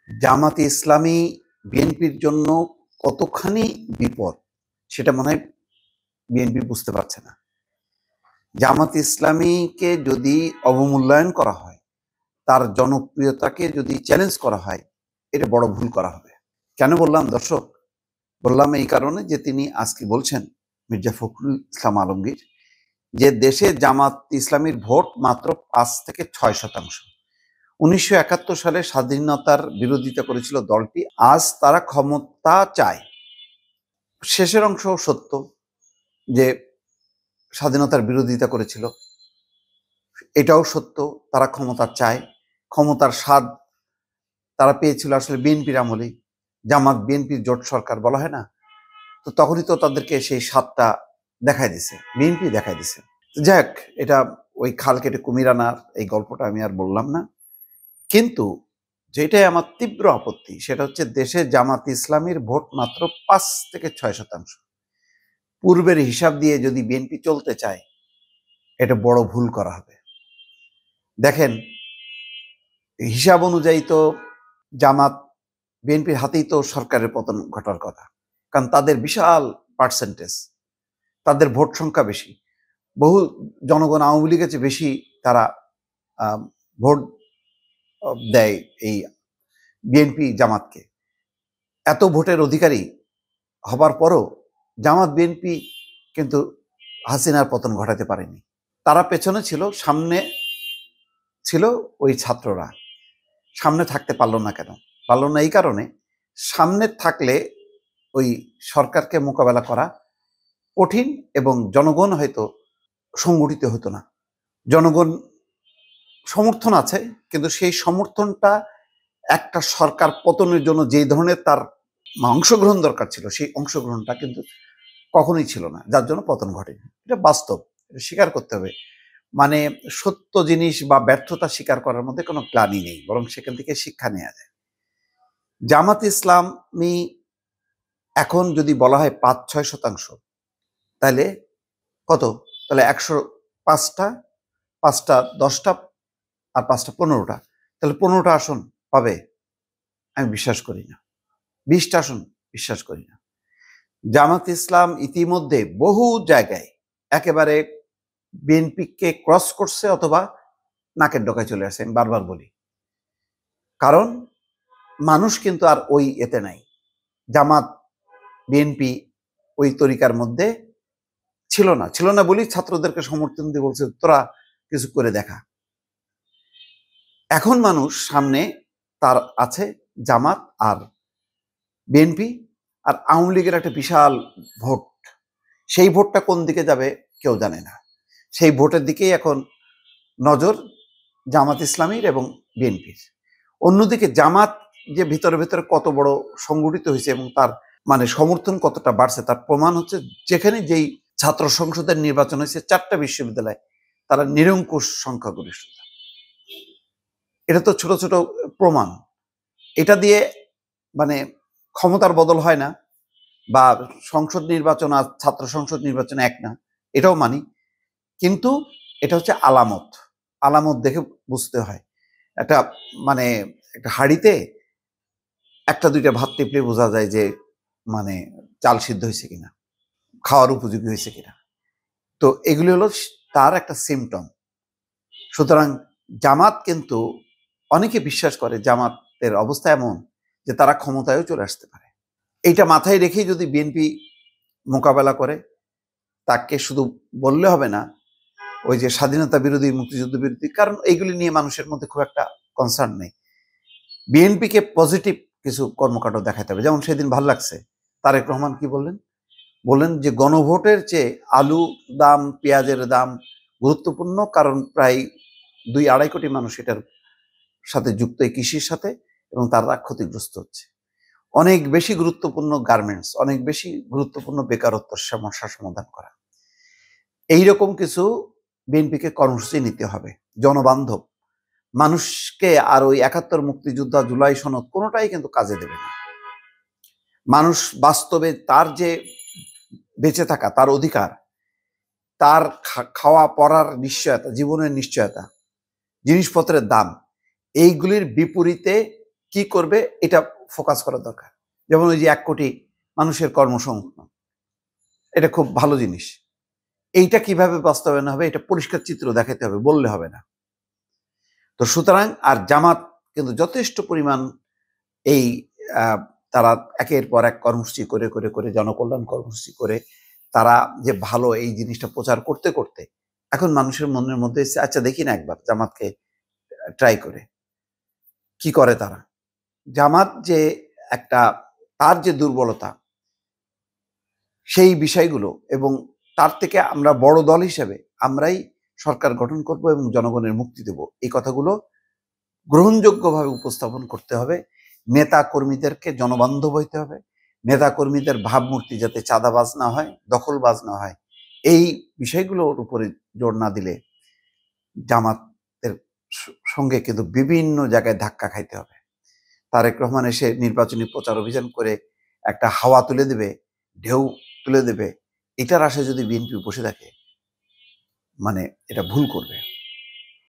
জামাতে ইসলামী বিএনপির জন্য কতখানি বিপদ সেটা মনে হয় বিএনপি বুঝতে পারছে না। জামাত ইসলামীকে যদি অবমূল্যায়ন করা হয়, তার জনপ্রিয়তাকে যদি চ্যালেঞ্জ করা হয়, এটা বড় ভুল করা হবে। কেন বললাম দর্শক? বললাম এই কারণে যে তিনি আজকে বলছেন, মির্জা ফখরুল ইসলাম আলমগীর, যে দেশে জামাত ইসলামীর ভোট মাত্র 5 থেকে 6%। 1971 সালে স্বাধীনতার বিরোধিতা করেছিল দলটি, আজ তারা ক্ষমতা চায়। শেষের অংশ সত্য, যে স্বাধীনতার বিরোধিতা করেছিল, এটাও সত্য। তারা ক্ষমতা চায়, ক্ষমতার স্বাদ তারা পেয়েছিল আসলে বিএনপির আমলেই। জামাত বিএনপির জোট সরকার বলা হয় না, তো তখনই তো তাদেরকে সেই স্বাদটা দেখায় দিছে, বিএনপি দেখায় দিছে। যাক, এটা ওই খাল কেটে কুমির আনার এই গল্পটা আমি আর বললাম না। কিন্তু যেটাই আমার তীব্র আপত্তি সেটা হচ্ছে দেশে জামাত ইসলামীর ভোট মাত্র 5 থেকে 6%। পূর্বের হিসাব দিয়ে যদি বিএনপি চলতে চায়, এটা বড় ভুল করা হবে। দেখেন, হিসাব অনুযায়ী তো জামাত বিএনপির হাতেই তো সরকারের পতন ঘটার কথা, কারণ তাদের বিশাল পার্সেন্টেজ, তাদের ভোট সংখ্যা বেশি। বহু জনগণ আওয়ামী লীগের চেয়ে বেশি তারা ভোট দেয় এই বিএনপি জামাতকে। এত ভোটের অধিকারী হবার পরও জামাত বিএনপি কিন্তু হাসিনার পতন ঘটাতে পারেনি। তারা পেছনে ছিল, সামনে ছিল ওই ছাত্ররা। সামনে থাকতে পারলো না কেন? পারলো না এই কারণে, সামনে থাকলে ওই সরকারকে মোকাবেলা করা কঠিন এবং জনগণ হয়তো সংগঠিত হতো না। জনগণ সমর্থন আছে, কিন্তু সেই সমর্থনটা একটা সরকার পতনের জন্য যে ধরনের তার অংশগ্রহণ দরকার ছিল, সেই অংশগ্রহণটা কিন্তু কখনোই ছিল না, যার জন্য পতন ঘটেনি। এটা বাস্তব, এটা স্বীকার করতে হবে। মানে সত্য জিনিস বা ব্যর্থতা স্বীকার করার মধ্যে কোনো গ্লানি নেই, বরং সেখান থেকে শিক্ষা নেওয়া যায়। জামাত ইসলামী এখন যদি বলা হয় 5-6%, তাহলে কত? তাহলে 105টা, 5টা 10টা, আর 5টা 15টা, তাহলে 15টা আসন পাবে? আমি বিশ্বাস করি না। 20টা আসন বিশ্বাস করি না। জামাত ইসলাম ইতিমধ্যে বহু জায়গায় একেবারে বিএনপিকে ক্রস করছে অথবা নাকের ডগায় চলে আসে। আমি বারবার বলি, কারণ মানুষ কিন্তু আর ওই এতে নাই। জামাত বিএনপি ওই তরিকার মধ্যে ছিল না বলেই ছাত্রদেরকে সমর্থন দিয়ে বলছে তোরা কিছু করে দেখা। এখন মানুষ সামনে তার আছে জামাত আর বিএনপি আর আওয়ামী লীগের একটা বিশাল ভোট। সেই ভোটটা কোন দিকে যাবে কেউ জানে না। সেই ভোটের দিকেই এখন নজর জামাত ইসলামীর এবং বিএনপির। অন্যদিকে জামাত যে ভিতরে ভিতরে কত বড় সংগঠিত হয়েছে এবং তার মানে সমর্থন কতটা বাড়ছে তার প্রমাণ হচ্ছে, যেখানে যেই ছাত্র সংসদের নির্বাচন হয়েছে 4টা বিশ্ববিদ্যালয়, তারা নিরঙ্কুশ সংখ্যাগরিষ্ঠতা। এটা তো ছোট ছোট প্রমাণ। এটা দিয়ে মানে ক্ষমতার বদল হয় না, বা সংসদ নির্বাচন আর ছাত্র সংসদ নির্বাচন এক না, এটাও মানি। কিন্তু এটা হচ্ছে আলামত, আলামত দেখে বুঝতে হয়। একটা মানে একটা হাঁড়িতে 1-2টা ভাত টিপলে বোঝা যায় যে মানে চাল সিদ্ধ হয়েছে কিনা, খাওয়ার উপযোগী হয়েছে কিনা। তো এগুলি হলো তার একটা সিমটম। সুতরাং জামাত কিন্তু, অনেকে বিশ্বাস করে জামাতের অবস্থা এমন যে তারা ক্ষমতায়ও চলে আসতে পারে। এইটা মাথায় রেখেই যদি বিএনপি মোকাবেলা করে, তাকে শুধু বললে হবে না ওই যে স্বাধীনতা বিরোধী, মুক্তিযুদ্ধ বিরোধী, কারণ এইগুলি নিয়ে মানুষের মধ্যে খুব একটা কনসার্ন নেই। বিএনপিকে পজিটিভ কিছু কর্মকাণ্ড দেখাতে হবে। যেমন সেদিন ভালো লাগছে, তারেক রহমান কি বললেন যে গণভোটের চেয়ে আলু দাম, পেঁয়াজের দাম গুরুত্বপূর্ণ, কারণ প্রায় 2-2.5 কোটি মানুষ এটার সাথে যুক্ত, এই কৃষির সাথে, এবং তারা ক্ষতিগ্রস্ত হচ্ছে। অনেক বেশি গুরুত্বপূর্ণ গার্মেন্টস, অনেক বেশি গুরুত্বপূর্ণ বেকারত্ব সমস্যা সমাধান করা। এইরকম কিছু বিএনপিকে কর্মসূচি নিতে হবে, জনবান্ধব। মানুষকে আর ওই 71 মুক্তিযোদ্ধা, জুলাই সনদ কোনোটাই কিন্তু কাজে দেবে না। মানুষ বাস্তবে তার যে বেঁচে থাকা, তার অধিকার, তার খাওয়া পড়ার নিশ্চয়তা, জীবনের নিশ্চয়তা, জিনিসপত্রের দাম, এইগুলির বিপরীতে কি করবে এটা ফোকাস করা দরকার। যেমন ওই যে 1 কোটি মানুষের কর্মসংস্থান, এটা খুব ভালো জিনিস। এইটা কিভাবে বাস্তবায়ন হবে এটা পরিষ্কার চিত্র দেখাতে হবে, বললে হবে না। তো সুতরাং আর জামাত কিন্তু যথেষ্ট পরিমাণ এই তারা একের পর এক কর্মসূচি করে করে করে জনকল্যাণ কর্মসূচি করে তারা যে ভালো এই জিনিসটা প্রচার করতে করতে এখন মানুষের মনের মধ্যে এসে আচ্ছা দেখি না একবার জামাতকে ট্রাই করে কি করে তারা। জামাত যে একটা তার যে দুর্বলতা সেই বিষয়গুলো এবং তার থেকে আমরা বড় দল হিসেবে আমরাই সরকার গঠন করব এবং জনগণের মুক্তি দেব, এই কথাগুলো গ্রহণযোগ্যভাবে উপস্থাপন করতে হবে। নেতা কর্মীদেরকে জনবান্ধব হইতে হবে। নেতা কর্মীদের ভাবমূর্তি যাতে চাঁদাবাজ না হয়, দখলবাজ না হয়, এই বিষয়গুলোর উপরে জোর না দিলে জামাতের সঙ্গে কিন্তু বিভিন্ন জায়গায় ধাক্কা খাইতে হবে। তারেক রহমান এসে নির্বাচনী প্রচার অভিযান করে একটা হাওয়া তুলে দেবে, ঢেউ তুলে দেবে, এটার আশায় যদি বিএনপি বসে থাকে মানে এটা ভুল করবে।